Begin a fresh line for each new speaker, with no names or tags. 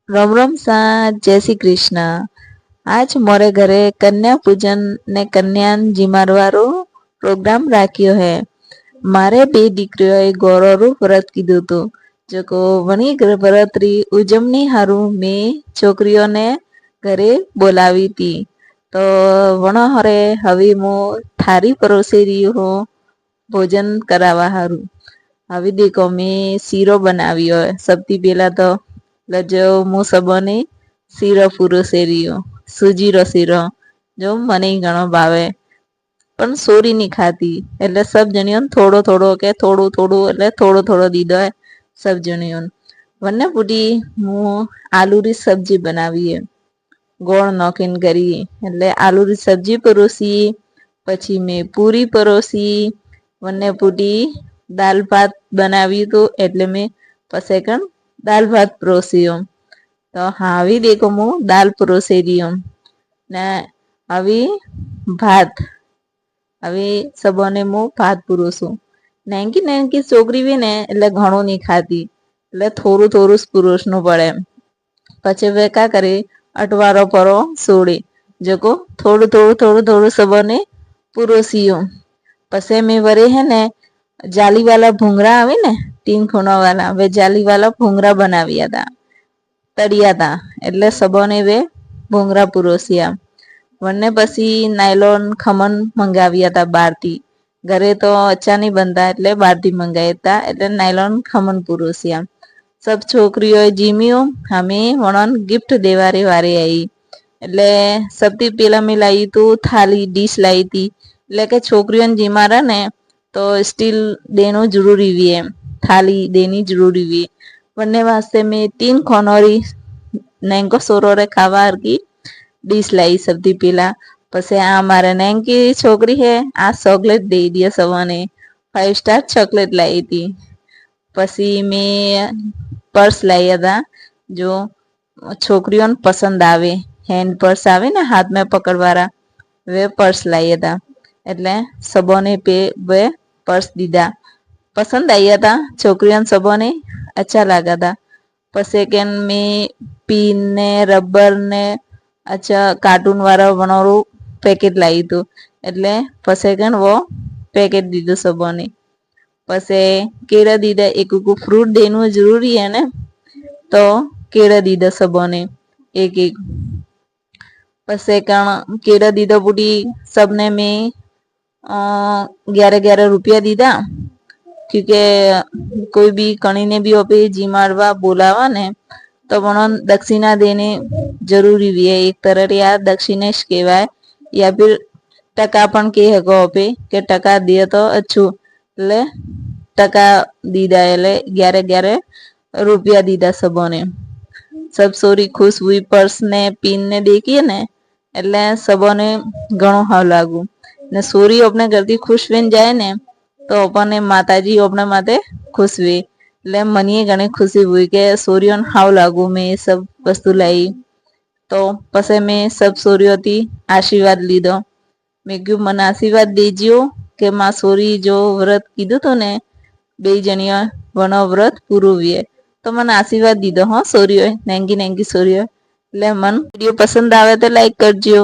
राम राम सा जय श्री कृष्ण। आज मोरे घरे कन्या पूजन ने कन्यान जीमारवारो प्रोग्राम राख्यो है। मारे बे दीकरीओए गौरवरू व्रत कीधुं हतुं। जो वणी व्रत री उजवणी हारू में छोकरीओने घरे बोलावी थी। तो वणो हरे हवी मु थारी परोसी रही हूँ भोजन करावा हारू। हवी देखो मैं सीरो बनाव्यो है। सबती पहला तो जो मु सबने सीरो पूरो सेरियो सूजीरो सीरो जो मने घणो भावे पण सोरी नहीं खाती એટલે सब जणियों थोड़ो थोड़ो के थोड़ू थोड़ू એટલે थोड़ो थोड़ो दीदो है सब जणियों। वन्ने पूटी मु आलू री सब्जी बनावी है गोળ નોખીને કરી એટલે આલુ રી સબ્જી પરોસી પછી મેં પૂરી પરોસી વને પૂટી દાલ ભાત બનાવ્યું તો એટલે મેં પછી કણ દાલ ભાત પરોસ્યો। तो हावी देखो मु दाल परोसे रही ने अभी भात अभी सबने मु भात परोसू। नेंकी नेंकी छोकरी भी ने એટલે ઘણો नहीं खाती એટલે થોડું થોડું જ પરોસવું પડે। પછી वे का करे अटवारो परो सोड़े जो थोड़ू थोड़ू थोड़ू थोड़ू सबने परोसियो। पसे में वरे है ने जाली वाला भूंगरा आवे ने 3 खूणा वाला वे जाली वाला भूंगरा बनाविया था तड़िया था એટલે सबने वे भूंगरा परोसिया। वने पसी नायलॉन खमन मंगाव्या था बारती घरे तो अच्छा नहीं बनता એટલે बारती मंगाया था એટલે नायलॉन खमन परोसिया। सब छोकरीओ जीमियो हमें वणन गिफ्ट देवारे वारे आई એટલે सबती पेला में लाई तो थाली डिश लाई थी એટલે કે છોકરીઓને જીમારા ને तो स्टील देनो जरूरी भी है थाली देनी जरूरी भी। वरने वास्ते में 3 खोनोरी नेंको सोरो रे खावा की डिश लाई सबती पेला। पसे आ मारे नेंकी छोकरी है आ चॉकलेट दे दिया सबने 5 स्टार चॉकलेट लाई थी। पसी मैं पर्स लाया था जो छोकरियों ने पसंद आवे हैंड पर्स आवे ना हाथ में पकड़वारा वे पर्स लाया था એટલે सबोने पे वे पर्स दीदा पसंद आया था छोकरियों सबोने अच्छा लगा था। पसे के में पीन ने रबर ने अच्छा कार्टून वाला बनारू पैकेट लाई तो એટલે पसे के वो पैकेट दीदो सबोने। पसे केड़ा दीदा एक को फ्रूट देनो जरूरी है ने तो केड़ा दीदा सबोने एक एक। पसे कण केड़ा दीदा बुढ़ी सबने में 11-11 रुपया दीदा क्योंकि कोई भी कणी ने भी ओपे जी मारवा बोलावा ने तो वनो दक्षिणा देने जरूरी भी है एक तरह या दक्षिणेश कहवाय या फिर टका पण के हको ओपे के टका दिए तो अच्छू એટલે टका दीदा એટલે 11-11 रुपया दीदा सबोने। सब सोरी खुश हुई पर्स ने पिन ने देखिए ने એટલે सबोने घणो हाव लागू ने सोरी अपने घरती खुश वेन जाए ने तो अपने माताजी अपने माते खुश हुई એટલે मनीए घणी खुशी हुई के सोरियों हाव लागू में सब वस्तु लाई। तो पसे मैं सब सोरियों थी आशीर्वाद लीधो। मैं क्यों मन आशीर्वाद दीजियो के मां सोरी जो व्रत कीधुं तो ने 2 जणिया वनो व्रत पूરું हुए तो मन आशीर्वाद दीधो हाँ सोरियों नेंगी नेंगी सोरियों। એટલે મન વિડિયો પસંદ આવે તો લાઈક કરજો।